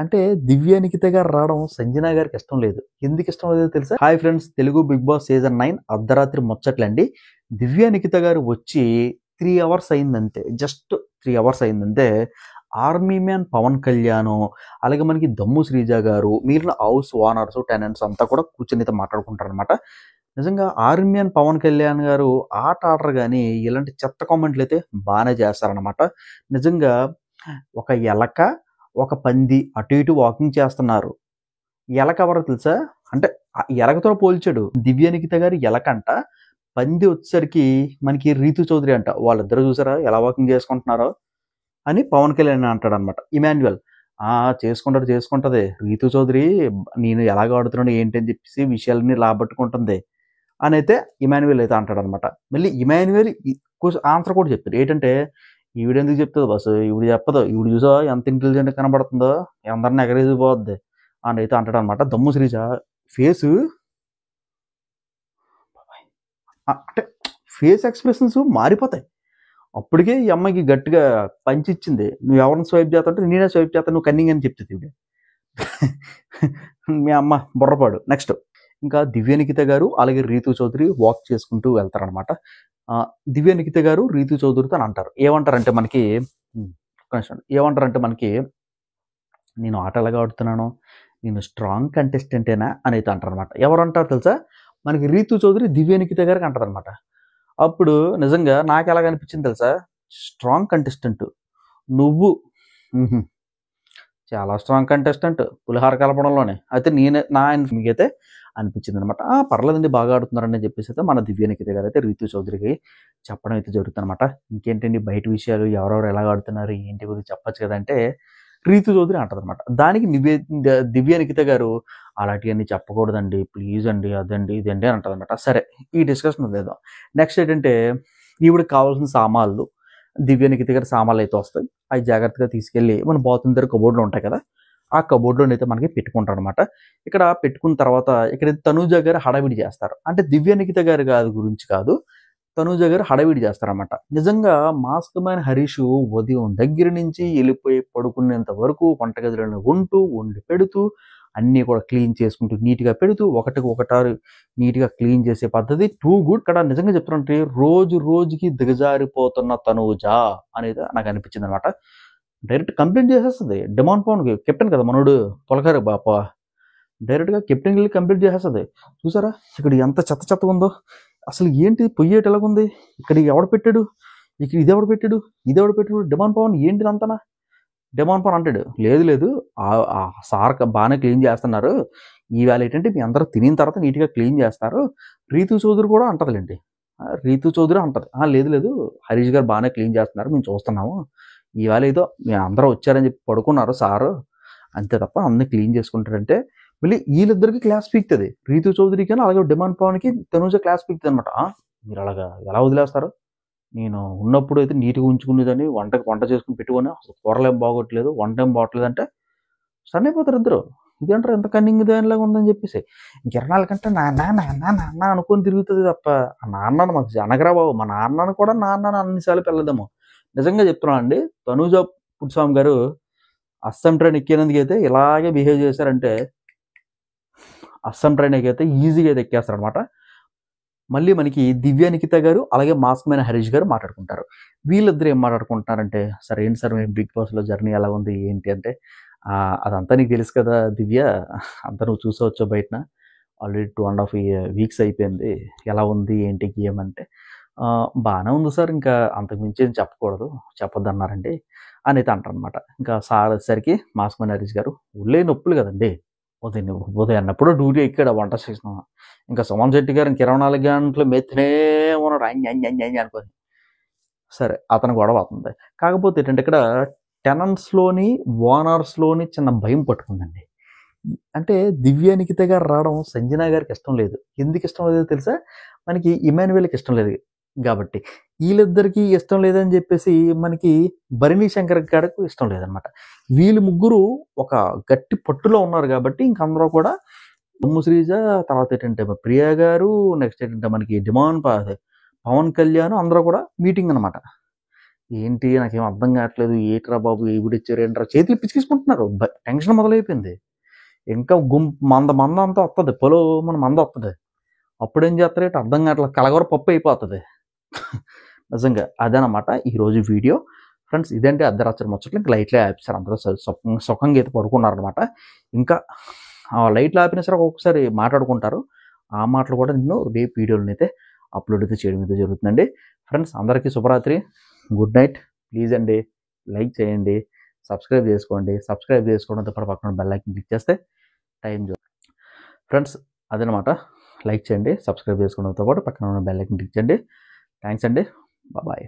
అంటే దివ్య నిఖిత గారు రావడం సంజన గారికి ఇష్టం లేదు. ఎందుకు ఇష్టం లేదో తెలుసా? Hi friends, Telugu Bigg Boss season 9 అర్ధరాత్రి ముచ్చట్లండి. దివ్య నిఖిత గారు వచ్చి 3 అవర్స్ అయిందంతే. జస్ట్ 3 అవర్స్ అయిందంతే. ఆర్మీ మ్యాన్ పవన్ కళ్యాణ్, అలాగే మనకి దమ్ము శ్రీజ గారు, మిగిలిన హౌస్ ఓనర్స్, టెనెంట్స్ అంతా కూడా కూర్చొని అయితే మాట్లాడుకుంటారనమాట. నిజంగా ఆర్మీ మ్యాన్ పవన్ కళ్యాణ్ గారు ఆట ఆడరు కానీ ఇలాంటి చెత్త కామెంట్లు అయితే బాగానే చేస్తారనమాట. నిజంగా ఒక ఎలక, ఒక పంది అటు ఇటు వాకింగ్ చేస్తున్నారు. ఎలక ఎవరో తెలుసా? అంటే ఎలకతో పోల్చాడు. దివ్య నిఖిత గారు ఎలకంట, పంది వచ్చేసరికి మనకి రీతు చౌదరి అంట. వాళ్ళిద్దరు చూసారా ఎలా వాకింగ్ చేసుకుంటున్నారో అని పవన్ కళ్యాణ్ అంటాడు అనమాట. ఇమాన్యువల్ చేసుకుంటది రీతు చౌదరి, నేను ఎలాగ ఆడుతున్నాడు ఏంటి అని చెప్పేసి విషయాలని రాబట్టుకుంటుంది అని అయితే ఇమాన్యువల్ అయితే అంటాడు అనమాట. మళ్ళీ ఇమాన్యువల్ ఆన్సర్ కూడా చెప్తాడు. ఏంటంటే ఈవిడెందుకు చెప్తుంది బస్సు, ఈవిడ చెప్పదు, ఈవిడ చూసా ఎంత ఇంటెలిజెంట్ కనబడుతుందో, అందరిని ఎగరేసిపోద్ది అని అయితే అంటాడు అనమాట. దమ్ము శ్రీజ ఫేసు అంటే ఫేస్ ఎక్స్ప్రెషన్స్ మారిపోతాయి. అప్పటికే ఈ అమ్మాయికి గట్టిగా పంచి ఇచ్చింది. నువ్వు ఎవరిని స్వైప్ చేస్తుంటే నేనే స్వైప్ చేస్తాను, నువ్వు కన్నింగ్ అని చెప్తుంది ఇవిడ. మీ అమ్మ బుర్రపాడు. నెక్స్ట్ ఇంకా దివ్య నిఖిత గారు అలాగే రీతు చౌదరి వాక్ చేసుకుంటూ వెళ్తారనమాట. దివ్య నిఖిత గారు రీతు చౌదరితో అని అంటారు. ఏమంటారంటే మనకి నేను ఆట ఎలాగా ఆడుతున్నాను, నేను స్ట్రాంగ్ కంటెస్టెంటేనా అని అయితే అంటారు అనమాట. ఎవరు అంటారు తెలుసా? మనకి రీతు చౌదరి దివ్య నిఖిత గారికి అంటారు అనమాట. అప్పుడు నిజంగా నాకు ఎలాగ అనిపించింది తెలుసా? స్ట్రాంగ్ కంటెస్టెంట్ నువ్వు, చాలా స్ట్రాంగ్ కంటెస్టెంట్ పులిహార కలపడంలోనే అయితే మీకైతే అనిపించింది అనమాట. పర్లేదండి బాగా ఆడుతున్నారని చెప్పేసి అయితే మన దివ్య నిఖిత గారు అయితే రీతు చౌదరికి చెప్పడం అయితే జరుగుతుంది అనమాట. ఇంకేంటండి బయట విషయాలు ఎవరెవరు ఎలా ఆడుతున్నారు ఏంటి గురించి చెప్పచ్చు కదంటే రీతు చౌదరి అంటది అనమాట. దానికి దివ్య నిఖిత గారు అలాంటివన్నీ చెప్పకూడదండి ప్లీజ్ అండి, అదండి ఇదండి అని అంటది అనమాట. సరే ఈ డిస్కషన్ లేదు. నెక్స్ట్ ఏంటంటే ఈవిడికి కావాల్సిన సామాన్లు, దివ్య నిఖిత గారి సామాన్లు అయితే వస్తాయి. అవి జాగ్రత్తగా తీసుకెళ్ళి మన బాత్రూమ్ దగ్గర కబోర్డ్లో ఉంటాయి కదా, ఆ కబోర్డ్లోనైతే మనకి పెట్టుకుంటారు అనమాట. ఇక్కడ పెట్టుకున్న తర్వాత ఇక్కడ తనూజ గారు హడావిడి చేస్తారు. అంటే దివ్య నిఖిత గారి గురించి కాదు, తనూజ గారు హడావిడి చేస్తారన్నమాట. నిజంగా మాస్క్ మ్యాన్ హరీష్ ఉదయం దగ్గర నుంచి వెళ్ళిపోయి పడుకునేంత వరకు వంటగదిలోనే వండి పెడుతూ అన్నీ కూడా క్లీన్ చేసుకుంటూ నీట్గా పెడుతూ ఒకటారు నీట్గా క్లీన్ చేసే పద్ధతి టూ గుడ్. ఇక్కడ నిజంగా చెప్తున్నట్టు రోజుకి దిగజారిపోతున్న తనూజ అనేది నాకు అనిపించింది అనమాట. డైరెక్ట్ కంప్లైంట్ చేసేస్తుంది డిమాండ్ పవన్కి. కెప్టెన్ కదా మనోడు తొలగారు బాప, డైరెక్ట్గా కెప్టెన్కి వెళ్ళి కంప్లైంట్ చేసేస్తుంది. చూసారా ఇక్కడ ఎంత చెత్తగా ఉందో, అసలు ఏంటి పొయ్యేటి ఎలాగుంది, ఇక్కడ ఎవడు పెట్టాడు, ఇక్కడ ఇదెవడు పెట్టాడు డిమాండ్ పవన్ ఏంటిదంతనా. డిమాండ్ పవన్ అంటాడు లేదు సార్ బాగానే క్లీన్ చేస్తున్నారు, ఈవేళ ఏంటంటే మీ అందరూ తినిన తర్వాత నీట్గా క్లీన్ చేస్తారు. రీతు చౌదరి కూడా అంటదిలేండి, రీతు చౌదరి అంటది లేదు హరీష్ గారు బాగానే క్లీన్ చేస్తున్నారు మేము చూస్తున్నాము, ఈవేళ ఏదో మేము అందరూ వచ్చారని చెప్పి పడుకున్నారు సారు అంతే తప్ప అన్నీ క్లీన్ చేసుకుంటారంటే మళ్ళీ వీళ్ళిద్దరికి క్లాస్ పీక్తుంది. రీతు చౌదరికి అలాగే డిమాండ్ పవన్కి తనూజ క్లాస్ పీక్తుంది అనమాట. మీరు అలాగా ఎలా వదిలేస్తారు, నేను ఉన్నప్పుడు అయితే నీట్గా ఉంచుకునేదని వంట చేసుకుని పెట్టుకొని అసలు కూరలు ఏం బాగోట్లేదు, వంట ఏం బాగోట్లేదు అంటే సన్ అయిపోతారు ఇద్దరు. ఇదేంటారు ఎంత కన్నింగ్ దానిలాగా ఉందని చెప్పేసి ఇంక 24 గంటలు నాన్న అనుకొని తిరుగుతుంది తప్ప ఆ నాన్నను మాకు అనగరా బాబు, మా నాన్నను కూడా నాన్న అన్నిసార్లు పిల్లదేమో. నిజంగా చెప్తున్నాను అండి, తనూజ పుట్స్వామి గారు అస్సాం ట్రైన్ ఎక్కేందుకు అయితే ఇలాగే బిహేవ్ చేశారంటే అస్సాం ట్రైన్ అయితే ఈజీగా అయితే ఎక్కేస్తారు అనమాట. మళ్ళీ మనకి దివ్య నిఖిత గారు అలాగే మాస్క్ మ్యాన్ హరీష్ గారు మాట్లాడుకుంటారు. వీళ్ళిద్దరు ఏం మాట్లాడుకుంటున్నారంటే సరే ఏంటి సార్ మేము బిగ్ బాస్లో జర్నీ ఎలా ఉంది ఏంటి అంటే అదంతా నీకు తెలుసు కదా దివ్య, అంతా నువ్వు చూసవచ్చు బయటన, ఆల్రెడీ 2.5 వీక్స్ అయిపోయింది, ఎలా ఉంది ఏంటి గేమ్ అంటే బాగానే ఉంది సార్, ఇంకా అంతకుమించి ఏం చెప్పొద్దు అన్నారండి అని అయితే అంటారు అనమాట. ఇంకా సార్ వచ్చేసరికి మాస్క్ మ్యాన్ హరీష్ గారు ఒళ్ళే నొప్పులు కదండి, ఉదయం అన్నప్పుడు డ్యూటీ ఎక్కాడు వంట చేసిన, ఇంకా సుమన్ శెట్టి గారు 24 గంటలు మెత్తనే ఉన్నాడు అనుకోని. సరే అతను గొడవ అవుతుంది. కాకపోతే ఏంటంటే ఇక్కడ టెనెంట్స్లోని ఓనర్స్లోని చిన్న భయం పట్టుకుందండి. అంటే దివ్య నిఖిత గారు రావడం సంజన గారికి ఇష్టం లేదు. ఎందుకు ఇష్టం లేదో తెలుసా? మనకి ఇమాన్యువల్కి ఇష్టం లేదు కాబట్టి, వీళ్ళిద్దరికీ ఇష్టం లేదని చెప్పేసి మనకి భరణి శంకర్ గారికి ఇష్టం లేదనమాట. వీళ్ళు ముగ్గురు ఒక గట్టి పట్టులో ఉన్నారు కాబట్టి ఇంక అందరూ కూడా దమ్ము శ్రీజ, తర్వాత ఏంటంటే ప్రియా గారు, నెక్స్ట్ ఏంటంటే మనకి పవన్ కళ్యాణ్ అందరూ కూడా మీటింగ్ అనమాట. ఏంటి నాకేం అర్థం కావట్లేదు, ఏట్రా బాబు ఈవిడిచ్చారు ఏంట్రా, చేతులు పిచ్చికిసుకుంటున్నారు, టెన్షన్ మొదలైపోయింది. ఇంకా మంద అంతా వస్తుంది, మన మంద వస్తుంది. అప్పుడేం చేస్తారు ఏంటి అర్థం కావట్లేదు, కలగూర పప్పు అయిపోతుంది. నిజంగా అదేనమాట ఈరోజు వీడియో ఫ్రెండ్స్. ఇదంటే అర్ధరాత్రి ముచ్చట్లు. ఇంకా లైట్లు ఆపేసారు, అందరూ సుఖంగా అయితే పడుకున్నారనమాట. ఇంకా లైట్లు ఆపినా సరే ఒక్కొక్కసారి మాట్లాడుకుంటారు. ఆ మాటలు కూడా నేను రేపు వీడియోలను అయితే అప్లోడ్ అయితే చేయడం అయితే జరుగుతుందండి. ఫ్రెండ్స్ అందరికీ శుభరాత్రి, గుడ్ నైట్. ప్లీజ్ అండి లైక్ చేయండి, సబ్స్క్రైబ్ చేసుకోండి. సబ్స్క్రైబ్ చేసుకోవడంతో పాటు పక్కన బెల్ ఐకాన్ క్లిక్ చేస్తే టైం ఫ్రెండ్స్ అదనమాట. లైక్ చేయండి, సబ్స్క్రైబ్ చేసుకోవడంతో పాటు పక్కన ఉన్న బెల్ ఐకాన్ క్లిక్ చేయండి. థ్యాంక్స్ అండి, బాయ్.